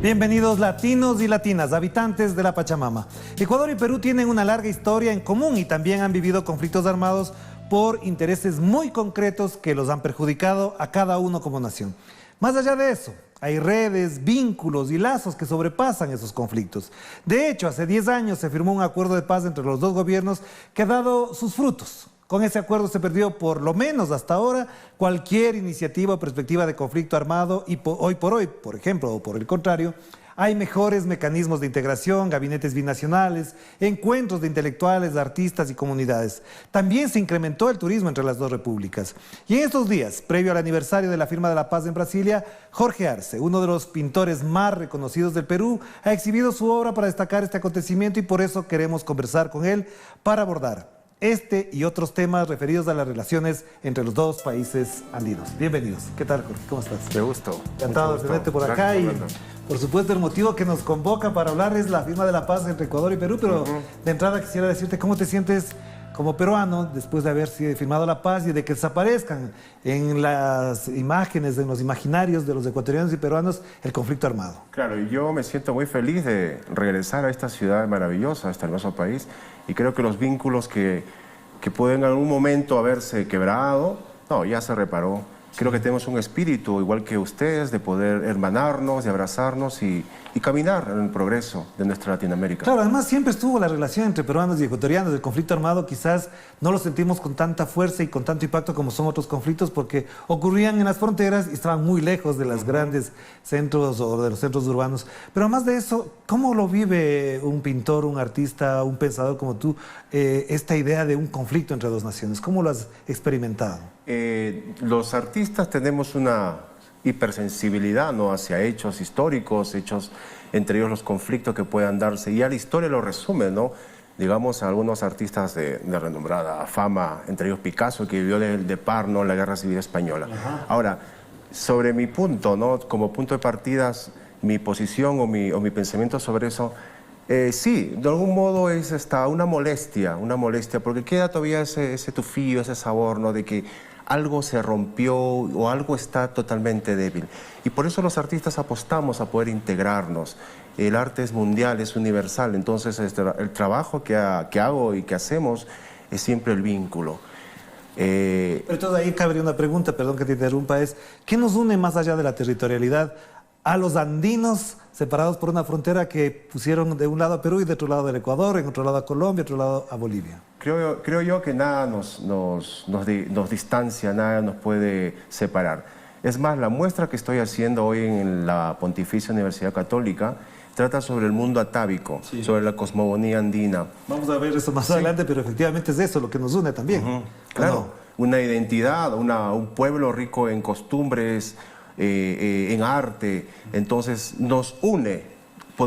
Bienvenidos latinos y latinas, habitantes de la Pachamama. Ecuador y Perú tienen una larga historia en común y también han vivido conflictos armados por intereses muy concretos que los han perjudicado a cada uno como nación. Más allá de eso, hay redes, vínculos y lazos que sobrepasan esos conflictos. De hecho, hace 10 años se firmó un acuerdo de paz entre los dos gobiernos que ha dado sus frutos. Con ese acuerdo se perdió, por lo menos hasta ahora, cualquier iniciativa o perspectiva de conflicto armado y hoy por hoy, por ejemplo, o por el contrario, hay mejores mecanismos de integración, gabinetes binacionales, encuentros de intelectuales, artistas y comunidades. También se incrementó el turismo entre las dos repúblicas. Y en estos días, previo al aniversario de la firma de la paz en Brasilia, Jorge Arce, uno de los pintores más reconocidos del Perú, ha exhibido su obra para destacar este acontecimiento y por eso queremos conversar con él para abordar este y otros temas referidos a las relaciones entre los dos países andinos. Bienvenidos. ¿Qué tal, Jorge? ¿Cómo estás? Qué gusto. Encantado de tenerte por acá y, por supuesto, el motivo que nos convoca para hablar es la firma de la paz entre Ecuador y Perú, pero de entrada quisiera decirte cómo te sientes como peruano después de haber firmado la paz y de que desaparezcan en las imágenes, en los imaginarios de los ecuatorianos y peruanos el conflicto armado. Claro, y yo me siento muy feliz de regresar a esta ciudad maravillosa, a este hermoso país, y creo que los vínculos que pueden en algún momento haberse quebrado, no, ya se reparó. Creo que tenemos un espíritu, igual que ustedes, de poder hermanarnos, de abrazarnos y caminar en el progreso de nuestra Latinoamérica. Claro, además siempre estuvo la relación entre peruanos y ecuatorianos. El conflicto armado quizás no lo sentimos con tanta fuerza y con tanto impacto como son otros conflictos porque ocurrían en las fronteras y estaban muy lejos de los grandes centros o de los centros urbanos. Pero además de eso, ¿cómo lo vive un pintor, un artista, un pensador como tú, esta idea de un conflicto entre dos naciones? ¿Cómo lo has experimentado? Los artistas tenemos una hipersensibilidad, ¿no?, hacia hechos históricos, hechos entre ellos los conflictos que puedan darse, y a la historia lo resume, ¿no? Digamos, a algunos artistas de renombrada fama, entre ellos Picasso, que vivió de par, ¿no?, la Guerra Civil Española. Ahora, sobre mi punto, ¿no?, como punto de partida, mi posición o mi pensamiento sobre eso, sí, de algún modo es hasta una molestia, porque queda todavía ese tufillo, ese sabor, ¿no?, de que algo se rompió o algo está totalmente débil. Y por eso los artistas apostamos a poder integrarnos. El arte es mundial, es universal, entonces el trabajo que hago y que hacemos es siempre el vínculo. Pero entonces ahí cabría una pregunta, perdón que te interrumpa, es ¿qué nos une más allá de la territorialidad a los andinos separados por una frontera que pusieron de un lado a Perú y de otro lado al Ecuador, en otro lado a Colombia, otro lado a Bolivia? Creo yo que nada nos distancia, nada nos puede separar. Es más, la muestra que estoy haciendo hoy en la Pontificia Universidad Católica trata sobre el mundo atávico, sobre la cosmogonía andina. Vamos a ver eso más adelante, pero efectivamente es eso lo que nos une también. Claro, una identidad, un pueblo rico en costumbres, en arte, entonces nos une.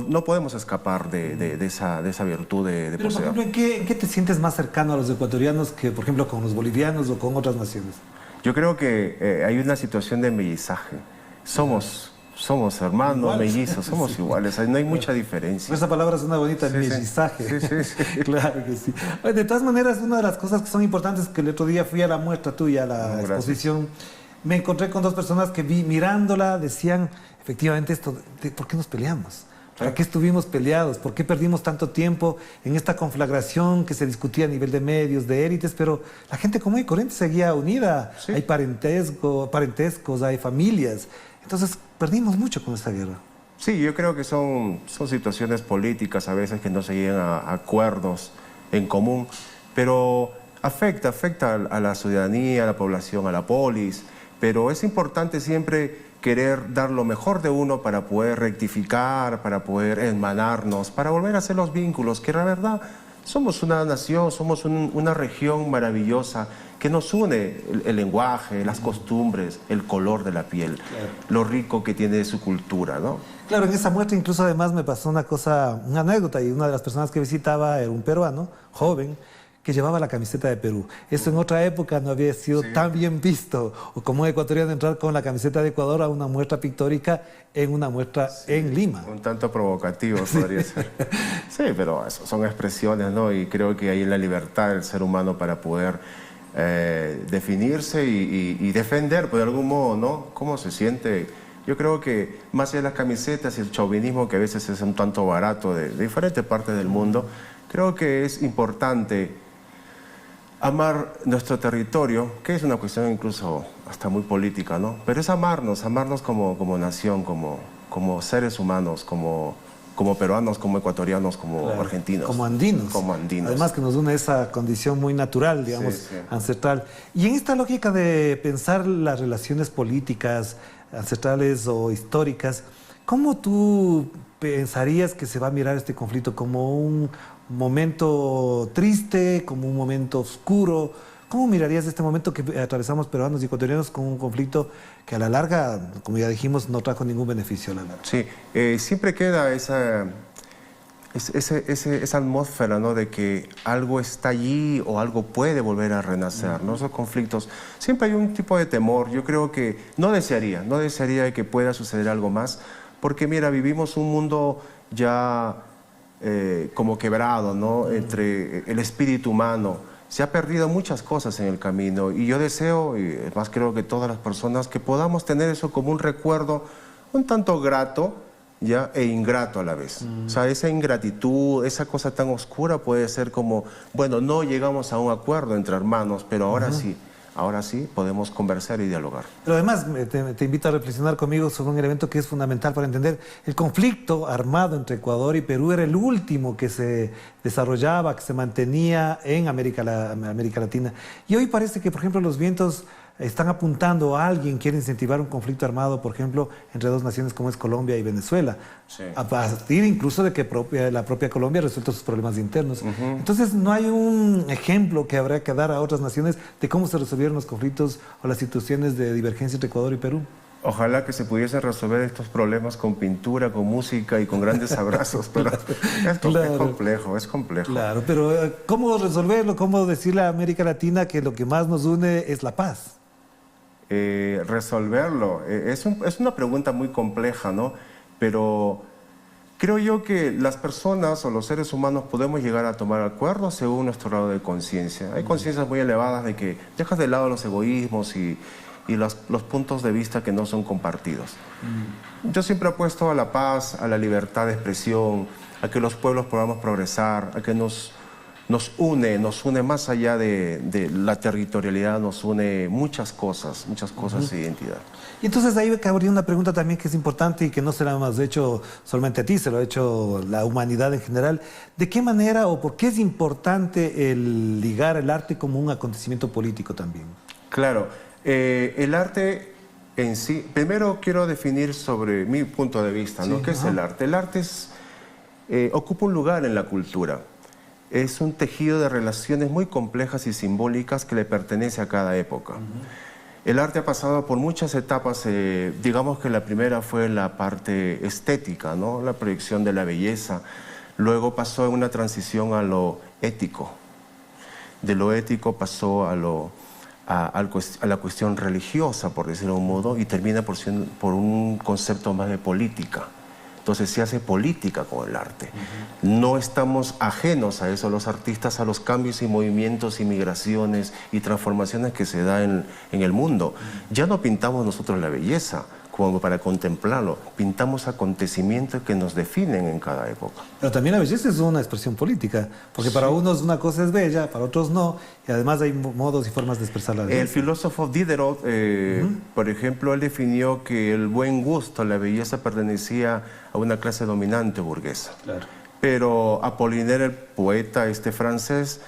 No podemos escapar de esa virtud de Pero, poseer. por ejemplo, ¿en qué te sientes más cercano a los ecuatorianos que, por ejemplo, con los bolivianos o con otras naciones? Yo creo que hay una situación de mellizaje. Somos hermanos, iguales, mellizos, somos iguales, no hay mucha diferencia. Esa palabra es una bonita, mellizaje. Sí. Claro que sí. De todas maneras, una de las cosas que son importantes es que el otro día fui a la muestra tuya, a la exposición, me encontré con dos personas que mirándola, decían, efectivamente, ¿por qué nos peleamos? ¿Para qué estuvimos peleados? ¿Por qué perdimos tanto tiempo en esta conflagración que se discutía a nivel de medios, de élites? Pero la gente común y corriente seguía unida. Sí. Hay parentescos, hay familias. Entonces, perdimos mucho con esta guerra. Sí, yo creo que son situaciones políticas a veces que no se llegan a acuerdos en común, pero afecta a la ciudadanía, a la población, a la polis. Pero es importante siempre querer dar lo mejor de uno para poder rectificar, para poder hermanarnos, para volver a hacer los vínculos, que la verdad somos una nación, somos una región maravillosa que nos une el lenguaje, las costumbres, el color de la piel, lo rico que tiene su cultura, ¿no? Claro, en esa muestra incluso además me pasó una anécdota, y una de las personas que visitaba era un peruano, joven, que llevaba la camiseta de Perú. Eso en otra época no había sido tan bien visto, o como un ecuatoriano entrar con la camiseta de Ecuador a una muestra pictórica en una muestra en Lima. Un tanto provocativo podría ser. Sí, pero eso son expresiones, ¿no? Y creo que hay la libertad del ser humano para poder definirse y defender, pues, de algún modo, ¿no? ¿Cómo se siente? Yo creo que más allá de las camisetas y el chauvinismo, que a veces es un tanto barato de diferentes partes del mundo, creo que es importante amar nuestro territorio, que es una cuestión incluso hasta muy política, ¿no? Pero es amarnos como nación, como seres humanos, como peruanos, como ecuatorianos, como argentinos. Como andinos. Como andinos. Además que nos une esa condición muy natural, digamos, ancestral. Y en esta lógica de pensar las relaciones políticas, ancestrales o históricas, ¿cómo tú pensarías que se va a mirar este conflicto? ¿Como un momento triste, como un momento oscuro? ¿Cómo mirarías este momento que atravesamos peruanos y ecuatorianos con un conflicto que a la larga, como ya dijimos, no trajo ningún beneficio a la larga? Sí, siempre queda esa atmósfera, ¿no? De que algo está allí o algo puede volver a renacer, ¿no? Esos conflictos, siempre hay un tipo de temor. Yo creo que no desearía que pueda suceder algo más, porque mira, vivimos un mundo ya como quebrado, ¿no? Entre el espíritu humano. Se ha perdido muchas cosas en el camino y yo deseo, y más creo que todas las personas, que podamos tener eso como un recuerdo un tanto grato, ¿ya? E ingrato a la vez. O sea, esa ingratitud, esa cosa tan oscura puede ser como, bueno, no llegamos a un acuerdo entre hermanos, pero ahora sí podemos conversar y dialogar. Pero además te invito a reflexionar conmigo sobre un elemento que es fundamental para entender. El conflicto armado entre Ecuador y Perú era el último que se desarrollaba, que se mantenía en América Latina. Y hoy parece que, por ejemplo, los vientos están apuntando a alguien, quiere incentivar un conflicto armado, por ejemplo, entre dos naciones como es Colombia y Venezuela, a partir incluso de que la propia Colombia resuelta sus problemas internos. Entonces, no hay un ejemplo que habría que dar a otras naciones de cómo se resolvieron los conflictos o las situaciones de divergencia entre Ecuador y Perú. Ojalá que se pudiesen resolver estos problemas con pintura, con música y con grandes abrazos, pero es complejo. Claro, pero ¿cómo resolverlo? ¿Cómo decirle a América Latina que lo que más nos une es la paz? Resolverlo. Es una pregunta muy compleja, ¿no? Pero creo yo que las personas o los seres humanos podemos llegar a tomar acuerdos según nuestro grado de conciencia. Hay conciencias muy elevadas de que dejas de lado los egoísmos y los puntos de vista que no son compartidos. Yo siempre apuesto a la paz, a la libertad de expresión, a que los pueblos podamos progresar, a que nos une más allá de la territorialidad, nos une muchas cosas de identidad. Y entonces ahí cabría una pregunta también que es importante y que no se la hemos hecho solamente a ti, se lo ha hecho la humanidad en general. ¿De qué manera o por qué es importante el ligar el arte como un acontecimiento político también? Claro, el arte en sí, primero quiero definir sobre mi punto de vista, ¿no? ¿Qué es el arte? El arte ocupa un lugar en la cultura. Es un tejido de relaciones muy complejas y simbólicas que le pertenece a cada época. El arte ha pasado por muchas etapas, digamos que la primera fue la parte estética, ¿no? La proyección de la belleza. Luego pasó en una transición a lo ético. De lo ético pasó a la cuestión religiosa, por decirlo de un modo, y termina por un concepto más de política. Entonces se hace política con el arte. No estamos ajenos a eso, los artistas, a los cambios y movimientos y migraciones y transformaciones que se dan en el mundo. Ya no pintamos nosotros la belleza como para contemplarlo, pintamos acontecimientos que nos definen en cada época. Pero también la belleza es una expresión política, porque para unos una cosa es bella, para otros no, y además hay modos y formas de expresar la belleza. El filósofo Diderot, por ejemplo, él definió que el buen gusto, la belleza pertenecía a una clase dominante burguesa. Claro. Pero Apollinaire, el poeta francés,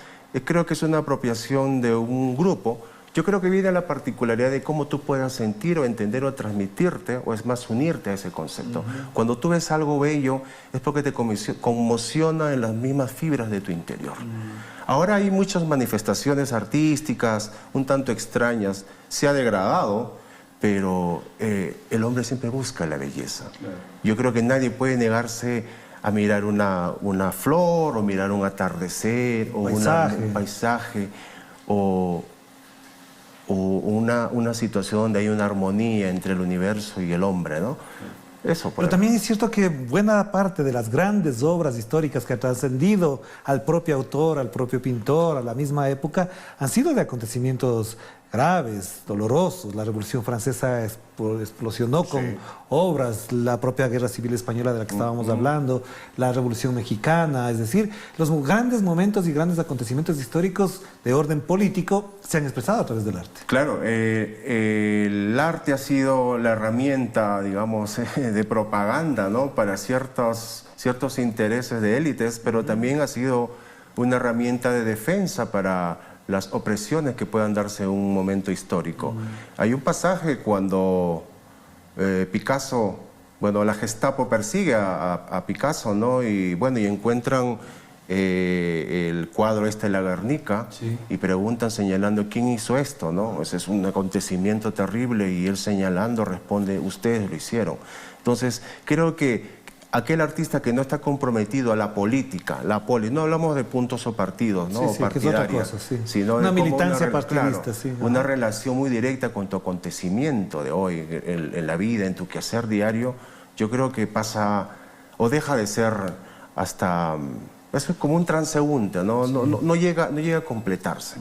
creo que es una apropiación de un grupo. Yo creo que viene la particularidad de cómo tú puedas sentir o entender o transmitirte, o es más, unirte a ese concepto. Cuando tú ves algo bello, es porque te conmociona en las mismas fibras de tu interior. Ahora hay muchas manifestaciones artísticas, un tanto extrañas, se ha degradado, pero el hombre siempre busca la belleza. Yo creo que nadie puede negarse a mirar una flor, o mirar un atardecer, o un paisaje, o una situación donde hay una armonía entre el universo y el hombre, ¿no? Eso, pero también es cierto que buena parte de las grandes obras históricas que han trascendido al propio autor, al propio pintor, a la misma época, han sido de acontecimientos graves, dolorosos. La Revolución Francesa explosionó con obras, la propia Guerra Civil Española de la que estábamos hablando, la Revolución Mexicana, es decir, los grandes momentos y grandes acontecimientos históricos de orden político se han expresado a través del arte. Claro, el arte ha sido la herramienta, digamos, de propaganda, ¿no?, para ciertos intereses de élites, pero también ha sido una herramienta de defensa para las opresiones que puedan darse en un momento histórico. Hay un pasaje cuando Picasso, bueno, la Gestapo persigue a Picasso, ¿no? Y bueno, y encuentran el cuadro de la Guernica, y preguntan señalando quién hizo esto, ¿no? Ese es un acontecimiento terrible, y él señalando responde, ustedes lo hicieron. Entonces, creo que aquel artista que no está comprometido a la política, no hablamos de puntos o partidos, ¿no? Partidarias, que es otra cosa, sino una militancia partidista, una relación muy directa con tu acontecimiento de hoy, en la vida, en tu quehacer diario, yo creo que pasa o deja de ser hasta, es como un transeúnte, no llega a completarse.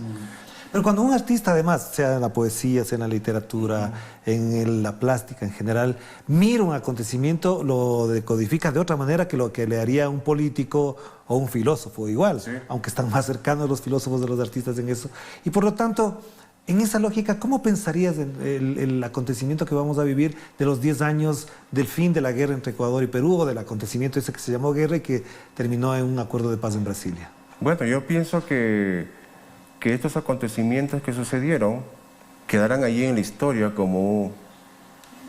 Pero cuando un artista, además, sea en la poesía, sea en la literatura, en la plástica en general, mira un acontecimiento, lo decodifica de otra manera que lo que le haría un político o un filósofo igual, aunque están más cercanos los filósofos de los artistas en eso. Y por lo tanto, en esa lógica, ¿cómo pensarías en el acontecimiento que vamos a vivir de los 10 años del fin de la guerra entre Ecuador y Perú, o del acontecimiento ese que se llamó guerra y que terminó en un acuerdo de paz en Brasilia? Bueno, yo pienso que estos acontecimientos que sucedieron quedarán allí en la historia como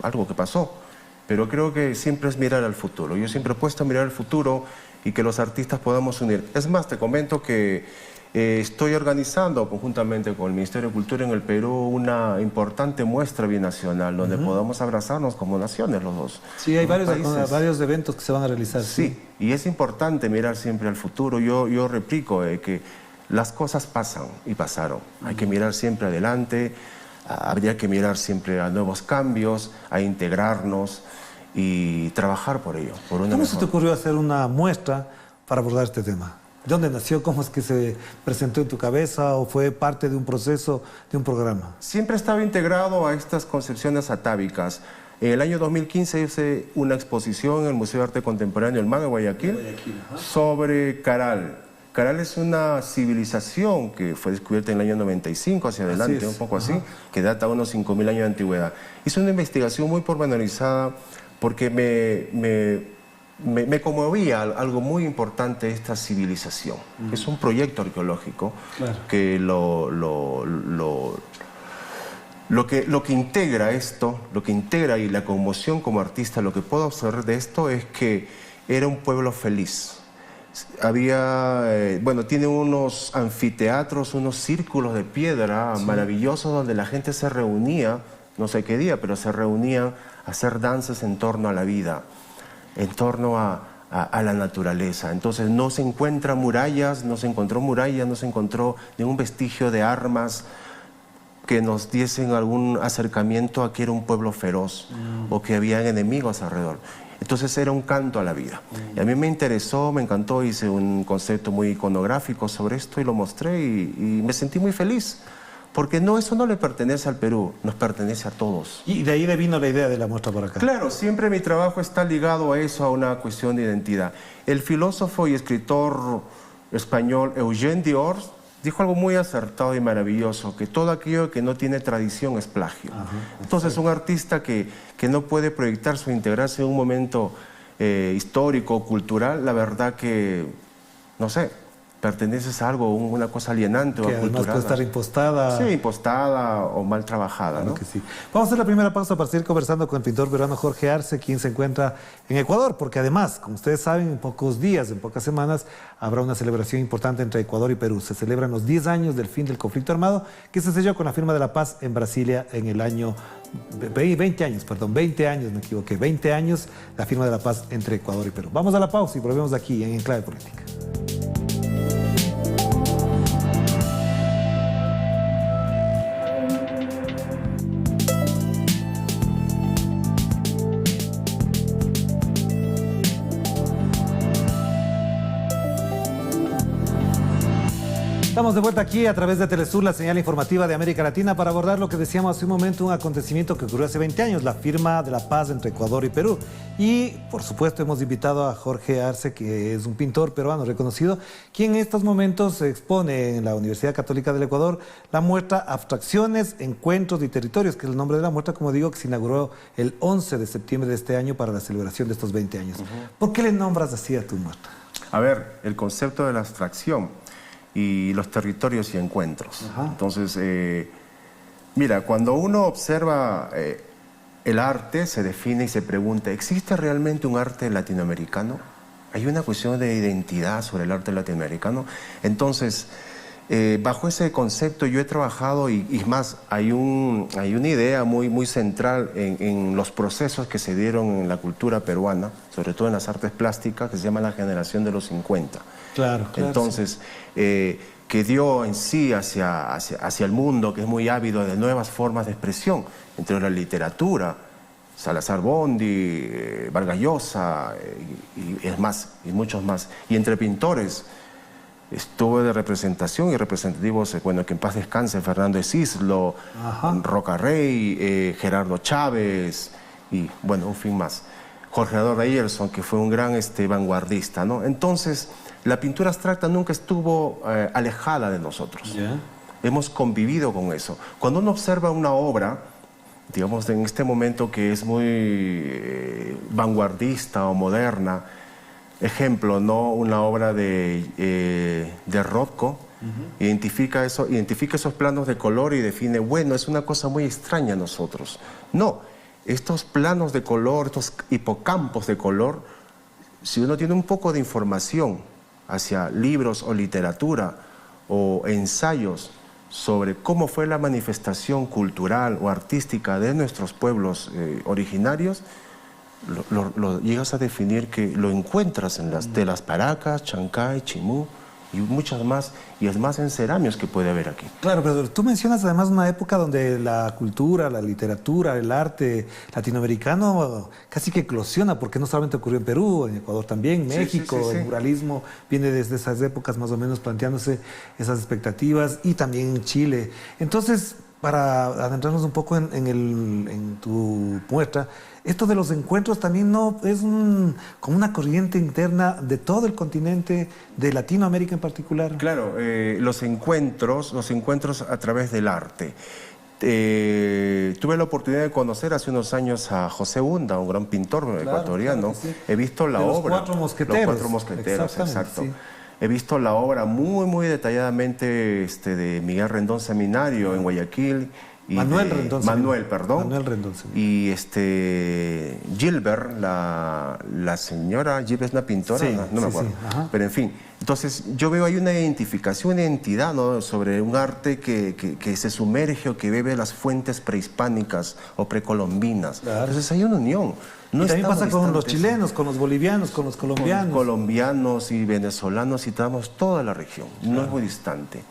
algo que pasó. Pero creo que siempre es mirar al futuro. Yo siempre he puesto a mirar al futuro y que los artistas podamos unir. Es más, te comento que estoy organizando conjuntamente con el Ministerio de Cultura en el Perú una importante muestra binacional donde podamos abrazarnos como naciones los dos. Sí, hay varios eventos que se van a realizar. Sí, y es importante mirar siempre al futuro. Yo replico que las cosas pasan y pasaron. Hay que mirar siempre adelante, habría que mirar siempre a nuevos cambios, a integrarnos y trabajar por ello. ¿Cómo se te ocurrió hacer una muestra para abordar este tema? ¿De dónde nació? ¿Cómo es que se presentó en tu cabeza? ¿O fue parte de un proceso, de un programa? Siempre estaba integrado a estas concepciones atávicas. En el año 2015 hice una exposición en el Museo de Arte Contemporáneo del MAN de Guayaquil sobre Caral. Caral es una civilización que fue descubierta en el año 95 hacia adelante, un poco así, que data de unos 5.000 años de antigüedad. Hice una investigación muy pormenorizada porque me conmovía algo muy importante de esta civilización. Es un proyecto arqueológico que lo que integra esto, lo que integra y la conmoción como artista, lo que puedo observar de esto es que era un pueblo feliz. Tiene unos anfiteatros, unos círculos de piedra maravillosos donde la gente se reunía, no sé qué día, pero se reunía a hacer danzas en torno a la vida, en torno a la naturaleza. Entonces no se encuentran murallas, no se encontró ningún vestigio de armas que nos diesen algún acercamiento a que era un pueblo feroz o que había enemigos alrededor. Entonces era un canto a la vida. Y a mí me interesó, me encantó, hice un concepto muy iconográfico sobre esto y lo mostré y me sentí muy feliz. Porque eso no le pertenece al Perú, nos pertenece a todos. Y de ahí vino la idea de la muestra por acá. Claro, siempre mi trabajo está ligado a eso, a una cuestión de identidad. El filósofo y escritor español Eugene Diors dijo algo muy acertado y maravilloso, que todo aquello que no tiene tradición es plagio. Entonces un artista que no puede proyectarse o integrarse en un momento histórico o cultural, la verdad que, no sé, perteneces a algo, una cosa alienante o Que además aculturada. puede estar impostada. Sí, impostada o mal trabajada, ¿no? Que sí. Vamos a hacer la primera pausa para seguir conversando con el pintor peruano Jorge Arce, quien se encuentra en Ecuador, porque además, como ustedes saben, en pocos días, en pocas semanas, habrá una celebración importante entre Ecuador y Perú. Se celebran los 10 años del fin del conflicto armado, que se selló con la firma de la paz en Brasilia en el año 20 años, me equivoqué, 20 años la firma de la paz entre Ecuador y Perú. Vamos a la pausa y volvemos aquí en Enclave Política. Estamos de vuelta aquí a través de Telesur, la señal informativa de América Latina, para abordar lo que decíamos hace un momento, un acontecimiento que ocurrió hace 20 años, la firma de la paz entre Ecuador y Perú. Y, por supuesto, hemos invitado a Jorge Arce, que es un pintor peruano reconocido, quien en estos momentos expone en la Universidad Católica del Ecuador la muestra Abstracciones, Encuentros y Territorios, que es el nombre de la muestra, como digo, que se inauguró el 11 de septiembre de este año para la celebración de estos 20 años. ¿Por qué le nombras así a tu muestra? A ver, el concepto de la abstracción y los territorios y encuentros. Entonces, mira, cuando uno observa el arte, se define y se pregunta, ¿existe realmente un arte latinoamericano? ¿Hay una cuestión de identidad sobre el arte latinoamericano? Entonces, bajo ese concepto yo he trabajado y más, hay una idea muy central en los procesos que se dieron en la cultura peruana, sobre todo en las artes plásticas, que se llama la generación de los 50. Claro, Entonces, que dio en sí hacia el mundo, que es muy ávido de nuevas formas de expresión, entre la literatura, Salazar Bondi, Vargas Llosa, y muchos más, y entre pintores. Estuvo de representación y representativos, bueno, que en paz descanse, Fernando de Cislo, Roca Rey, Gerardo Chávez, y bueno, un fin más. Jorge Ryerson, que fue un gran vanguardista, ¿no? Entonces, la pintura abstracta nunca estuvo alejada de nosotros. Hemos convivido con eso. Cuando uno observa una obra, digamos, en este momento que es muy vanguardista o moderna, ejemplo, ¿no? Una obra de Rothko, identifica esos planos de color y define, bueno, es una cosa muy extraña a nosotros. No, estos planos de color, estos hipocampos de color, si uno tiene un poco de información hacia libros o literatura o ensayos sobre cómo fue la manifestación cultural o artística de nuestros pueblos originarios, lo llegas a definir, que lo encuentras en las telas Paracas, Chancay, Chimú y muchas más, y es más en ceramios que puede haber aquí. Claro, pero tú mencionas además una época donde la cultura, la literatura, el arte latinoamericano casi que eclosiona, porque no solamente ocurrió en Perú, en Ecuador también, México, el muralismo viene desde esas épocas más o menos planteándose esas expectativas, y también en Chile. Entonces, para adentrarnos un poco en tu muestra, esto de los encuentros también no es como una corriente interna de todo el continente, de Latinoamérica en particular. Claro, los encuentros a través del arte. Tuve la oportunidad de conocer hace unos años a José Hunda, un gran pintor ecuatoriano. Claro, sí. He visto la obra. Los Cuatro Mosqueteros. Los Cuatro Mosqueteros, exacto. Sí. He visto la obra muy detalladamente de Miguel Rendón Seminario en Guayaquil. Y Manuel Rendón Seminario. Y Gilbert, la señora Gilbert es una pintora, no me acuerdo. Pero en fin, entonces yo veo ahí una identificación, una identidad, ¿no? Sobre un arte que se sumerge o que bebe las fuentes prehispánicas o precolombinas. Claro. Entonces hay una unión. No, y también pasa con los chilenos, con los bolivianos, con los colombianos. Con colombianos y venezolanos, citamos toda la región, no es muy distante.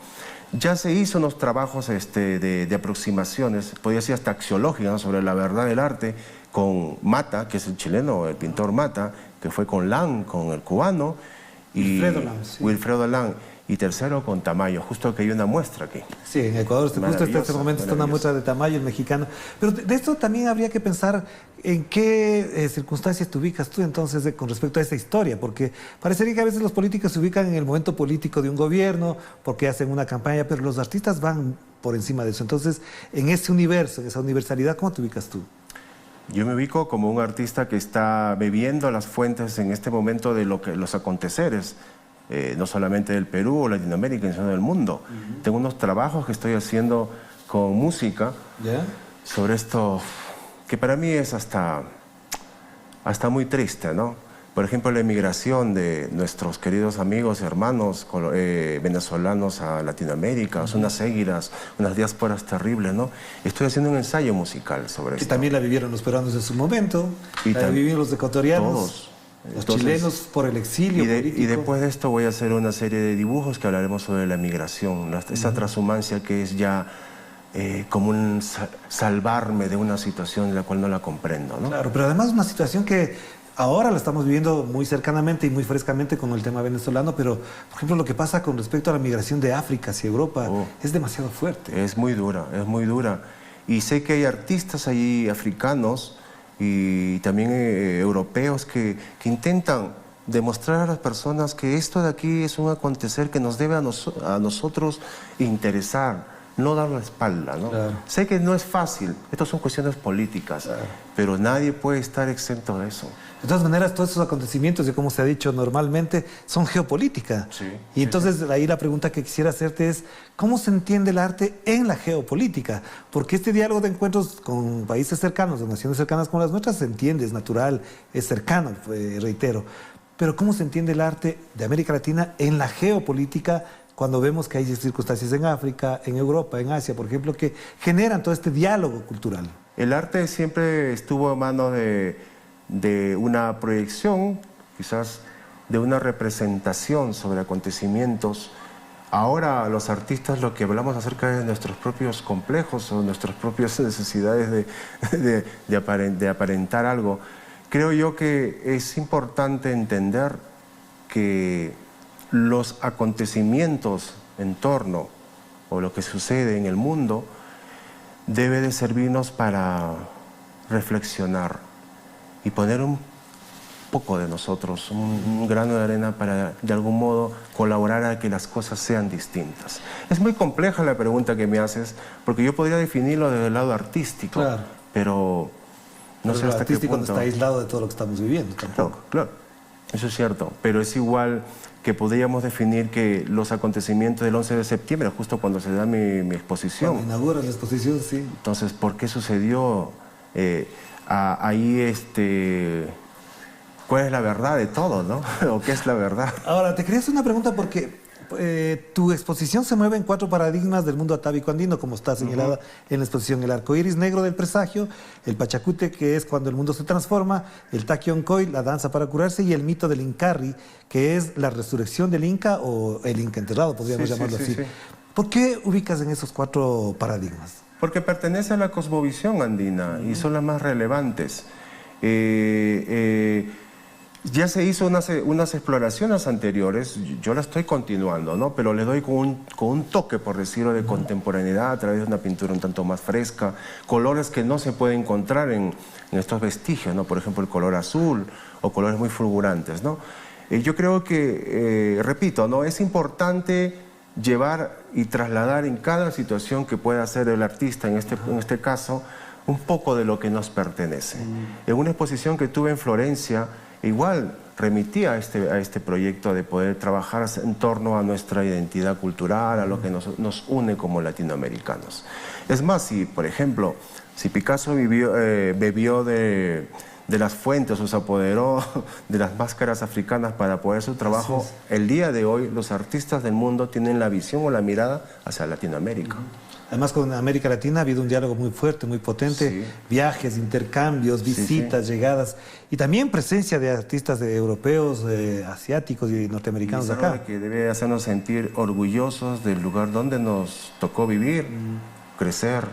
Ya se hizo unos trabajos de aproximaciones, podría ser hasta axiológicas, ¿no? Sobre la verdad del arte, con Mata, que es el chileno, el pintor Mata, que fue con Lang, con el cubano, y Wilfredo Lang. Y tercero con Tamayo, justo que hay una muestra aquí. Sí, en Ecuador justo en este momento está una muestra de Tamayo, el mexicano. Pero de esto también habría que pensar en qué circunstancias te ubicas tú entonces con respecto a esa historia, porque parecería que a veces los políticos se ubican en el momento político de un gobierno, porque hacen una campaña, pero los artistas van por encima de eso. Entonces, en ese universo, en esa universalidad, ¿cómo te ubicas tú? Yo me ubico como un artista que está bebiendo las fuentes en este momento de los aconteceres no solamente del Perú o Latinoamérica, sino del mundo. Tengo unos trabajos que estoy haciendo con música sobre esto, que para mí es hasta muy triste, ¿no? Por ejemplo, la emigración de nuestros queridos amigos y hermanos venezolanos a Latinoamérica, son unas éguilas, unas diásporas terribles, ¿no? Estoy haciendo un ensayo musical sobre esto. Que también la vivieron los peruanos en su momento, y la vivieron los ecuatorianos, todos. los chilenos por el exilio político. Y después de esto voy a hacer una serie de dibujos que hablaremos sobre la migración, esa transhumancia que es ya como un salvarme de una situación en la cual no la comprendo, ¿no? Claro, pero además una situación que ahora la estamos viviendo muy cercanamente y muy frescamente con el tema venezolano, pero por ejemplo lo que pasa con respecto a la migración de África hacia Europa es demasiado fuerte. Es muy dura, es muy dura. Y sé que hay artistas allí africanos y también europeos que intentan demostrar a las personas que esto de aquí es un acontecer que nos debe a nosotros interesar, no dar la espalda, ¿no? Claro. Sé que no es fácil, estas son cuestiones políticas, pero nadie puede estar exento de eso. De todas maneras, todos esos acontecimientos, y como se ha dicho normalmente, son geopolítica. Y entonces ahí la pregunta que quisiera hacerte es, ¿cómo se entiende el arte en la geopolítica? Porque este diálogo de encuentros con países cercanos, de naciones cercanas como las nuestras, se entiende, es natural, es cercano, reitero. Pero ¿cómo se entiende el arte de América Latina en la geopolítica cuando vemos que hay circunstancias en África, en Europa, en Asia, por ejemplo, que generan todo este diálogo cultural? El arte siempre estuvo en manos de una proyección, quizás de una representación sobre acontecimientos. Ahora los artistas lo que hablamos acerca de nuestros propios complejos o nuestras propias necesidades de aparentar algo. Creo yo que es importante entender que los acontecimientos en torno o lo que sucede en el mundo debe de servirnos para reflexionar y poner un poco de nosotros, un grano de arena para de algún modo colaborar a que las cosas sean distintas. Es muy compleja la pregunta que me haces, porque yo podría definirlo desde el lado artístico, pero no sé hasta qué punto. No está aislado de todo lo que estamos viviendo tampoco. Claro, eso es cierto, pero es igual que podríamos definir que los acontecimientos del 11 de septiembre, justo cuando se da mi exposición. Cuando inaugura la exposición, sí. Entonces, ¿por qué sucedió ahí cuál es la verdad de todo, ¿no? ¿O qué es la verdad? Ahora, te quería hacer una pregunta porque tu exposición se mueve en 4 paradigmas del mundo atávico andino, como está señalada en la exposición: el arco iris negro del presagio, el pachacute, que es cuando el mundo se transforma, el taquioncoy, la danza para curarse, y el mito del Incarri, que es la resurrección del Inca o el Inca enterrado, podríamos llamarlo así. Sí. ¿Por qué ubicas en esos 4 paradigmas? Porque pertenece a la cosmovisión andina y son las más relevantes. Ya se hizo unas exploraciones anteriores, yo la estoy continuando, ¿no? Pero le doy con un toque, por decirlo, de contemporaneidad a través de una pintura un tanto más fresca, colores que no se pueden encontrar en estos vestigios, ¿no? Por ejemplo, el color azul o colores muy fulgurantes, ¿no? Yo creo que, repito, ¿no? Es importante llevar y trasladar en cada situación que pueda hacer el artista, en este caso, un poco de lo que nos pertenece. En una exposición que tuve en Florencia, igual remitía a este proyecto de poder trabajar en torno a nuestra identidad cultural, a lo que nos une como latinoamericanos. Es más, por ejemplo, si Picasso bebió de las fuentes o se apoderó de las máscaras africanas para poder su trabajo, el día de hoy los artistas del mundo tienen la visión o la mirada hacia Latinoamérica. Además, con América Latina ha habido un diálogo muy fuerte, muy potente, viajes, intercambios, visitas, llegadas, y también presencia de artistas europeos, asiáticos y norteamericanos de acá. Que debe hacernos sentir orgullosos del lugar donde nos tocó vivir, crecer,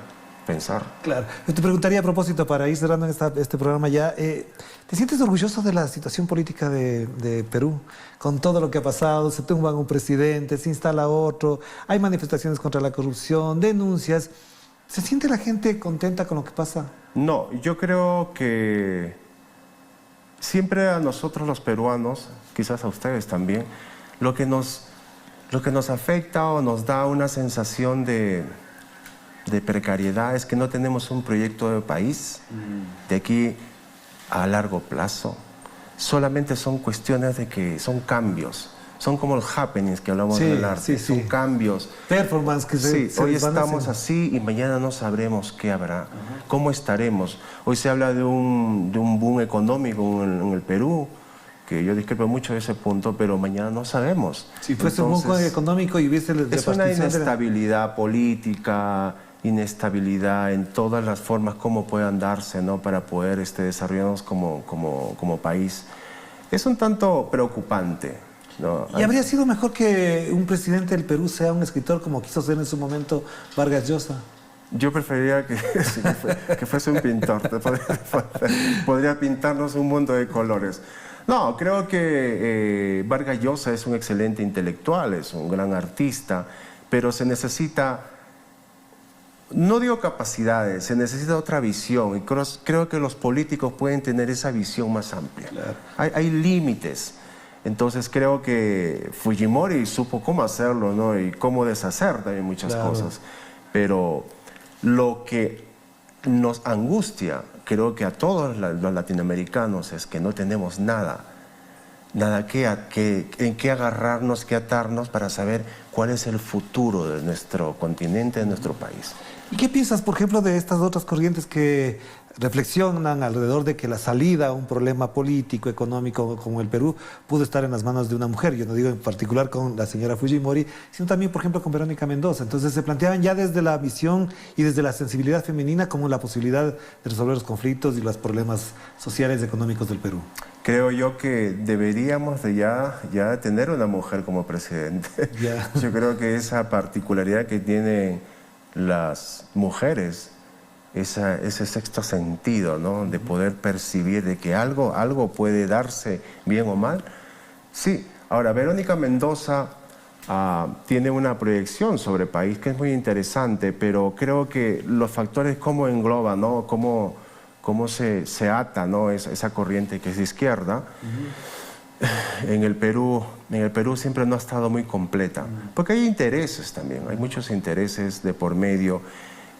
pensar. Claro. Yo te preguntaría a propósito, para ir cerrando este programa ya, ¿te sientes orgulloso de la situación política de Perú? Con todo lo que ha pasado, se tumba un presidente, se instala otro, hay manifestaciones contra la corrupción, denuncias. ¿Se siente la gente contenta con lo que pasa? No, yo creo que siempre a nosotros los peruanos, quizás a ustedes también, lo que nos afecta o nos da una sensación de precariedad es que no tenemos un proyecto de país de aquí a largo plazo. Solamente son cuestiones de que son cambios son como los happenings que hablamos Sí, del arte, son cambios. Performance que Sí, hoy estamos así y mañana no sabremos qué habrá, cómo estaremos. Hoy se habla de un boom económico en el Perú, que yo discrepo mucho de ese punto, pero mañana no sabemos. Si fuese un boom económico y hubiese... Es una inestabilidad política, inestabilidad en todas las formas como puedan darse, ¿no? Para poder desarrollarnos como país. Es un tanto preocupante, ¿no? ¿Y habría sido mejor que un presidente del Perú sea un escritor como quiso ser en su momento Vargas Llosa? Yo preferiría que fuese un pintor. Podría pintarnos un mundo de colores. No, creo que Vargas Llosa es un excelente intelectual, es un gran artista, pero se necesita, no digo capacidades, se necesita otra visión, y creo que los políticos pueden tener esa visión más amplia. Claro. Hay límites. Entonces creo que Fujimori supo cómo hacerlo, ¿no? Y cómo deshacer también muchas cosas. Pero lo que nos angustia, creo que a todos los latinoamericanos, es que no tenemos nada en qué agarrarnos, qué atarnos para saber cuál es el futuro de nuestro continente, de nuestro país. ¿Y qué piensas, por ejemplo, de estas otras corrientes que reflexionan alrededor de que la salida a un problema político, económico como el Perú pudo estar en las manos de una mujer? Yo no digo en particular con la señora Fujimori, sino también, por ejemplo, con Verónica Mendoza. Entonces se planteaban ya desde la visión y desde la sensibilidad femenina como la posibilidad de resolver los conflictos y los problemas sociales y económicos del Perú. Creo yo que deberíamos de ya tener una mujer como presidente. Yeah. Yo creo que esa particularidad que tienen las mujeres, ese sexto sentido, ¿no? De poder percibir de que algo puede darse bien o mal. Sí, ahora Verónica Mendoza tiene una proyección sobre el país que es muy interesante, pero creo que los factores cómo engloba, ¿no? Cómo se ata, ¿no? esa corriente que es de izquierda. En el Perú siempre no ha estado muy completa, porque hay intereses también, hay muchos intereses de por medio.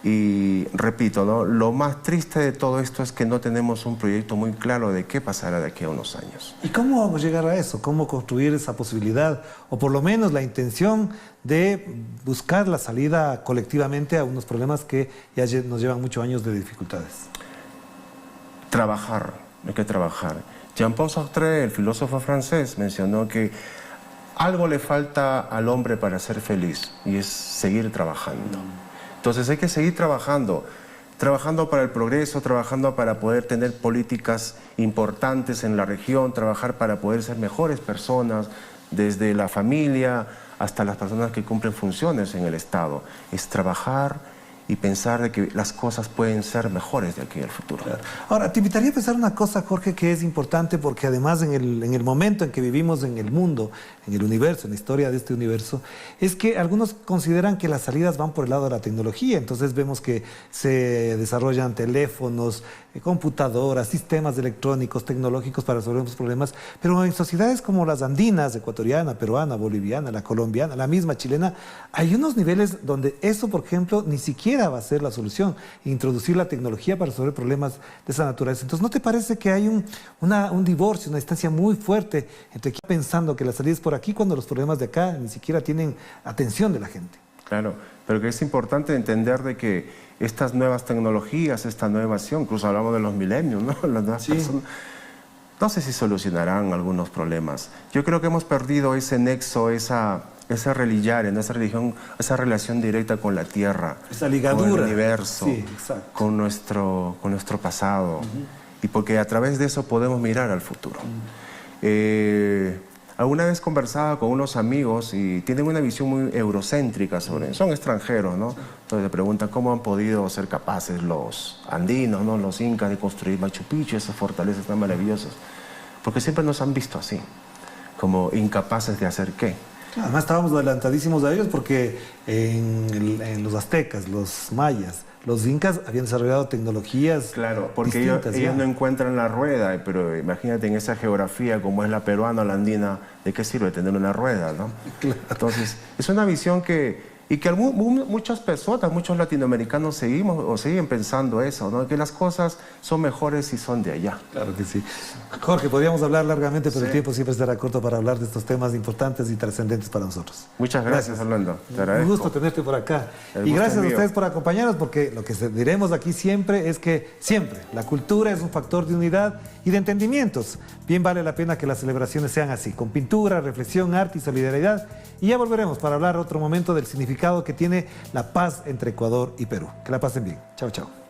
Y repito, ¿no? Lo más triste de todo esto es que no tenemos un proyecto muy claro de qué pasará de aquí a unos años. ¿Y cómo vamos a llegar a eso? ¿Cómo construir esa posibilidad? O por lo menos la intención de buscar la salida colectivamente a unos problemas que ya nos llevan muchos años de dificultades. Trabajar, hay que trabajar. Jean-Paul Sartre, el filósofo francés, mencionó que algo le falta al hombre para ser feliz y es seguir trabajando. Entonces hay que seguir trabajando para el progreso, trabajando para poder tener políticas importantes en la región, trabajar para poder ser mejores personas, desde la familia hasta las personas que cumplen funciones en el Estado. Es trabajar y pensar de que las cosas pueden ser mejores de aquí al futuro. Claro. Ahora, te invitaría a pensar una cosa, Jorge, que es importante porque además en el momento en que vivimos en el mundo, en el universo, en la historia de este universo, es que algunos consideran que las salidas van por el lado de la tecnología. Entonces vemos que se desarrollan teléfonos, computadoras, sistemas electrónicos, tecnológicos para resolver los problemas, pero en sociedades como las andinas, ecuatoriana, peruana, boliviana, la colombiana, la misma chilena, hay unos niveles donde eso, por ejemplo, ni siquiera va a ser la solución, introducir la tecnología para resolver problemas de esa naturaleza. Entonces, ¿no te parece que hay un divorcio, una distancia muy fuerte entre que pensando que la salida es por aquí cuando los problemas de acá ni siquiera tienen atención de la gente? Claro, pero que es importante entender de que estas nuevas tecnologías, esta nueva acción, incluso hablamos de los milenios, ¿no? Las nuevas personas, no sé si solucionarán algunos problemas. Yo creo que hemos perdido ese nexo, esa religión, esa religión, esa relación directa con la tierra, esa ligadura, con el universo, con nuestro pasado. Y porque a través de eso podemos mirar al futuro. Alguna vez conversaba con unos amigos y tienen una visión muy eurocéntrica sobre, son extranjeros, ¿no? Entonces se preguntan cómo han podido ser capaces los andinos, ¿no? Los incas de construir Machu Picchu, esas fortalezas tan maravillosas. Porque siempre nos han visto así, como incapaces de hacer qué. Además estábamos adelantadísimos a ellos porque en los aztecas, los mayas, los incas habían desarrollado tecnologías. Claro, porque ellos no encuentran la rueda, pero imagínate en esa geografía como es la peruana o la andina, ¿de qué sirve tener una rueda, no? Claro. Entonces, es una visión que Y que muchas personas, muchos latinoamericanos seguimos o siguen pensando eso, ¿no? Que las cosas son mejores si son de allá. Claro que sí. Jorge, podríamos hablar largamente, pero el tiempo siempre estará corto para hablar de estos temas importantes y trascendentes para nosotros. Muchas gracias, Orlando. Te agradezco. Un gusto tenerte por acá. El Y gusto gracias es a mío. ustedes por acompañarnos, porque lo que diremos aquí siempre es que siempre la cultura es un factor de unidad y de entendimientos. Bien vale la pena que las celebraciones sean así, con pintura, reflexión, arte y solidaridad. Y ya volveremos para hablar otro momento del significado que tiene la paz entre Ecuador y Perú. Que la pasen bien. Chao, chao.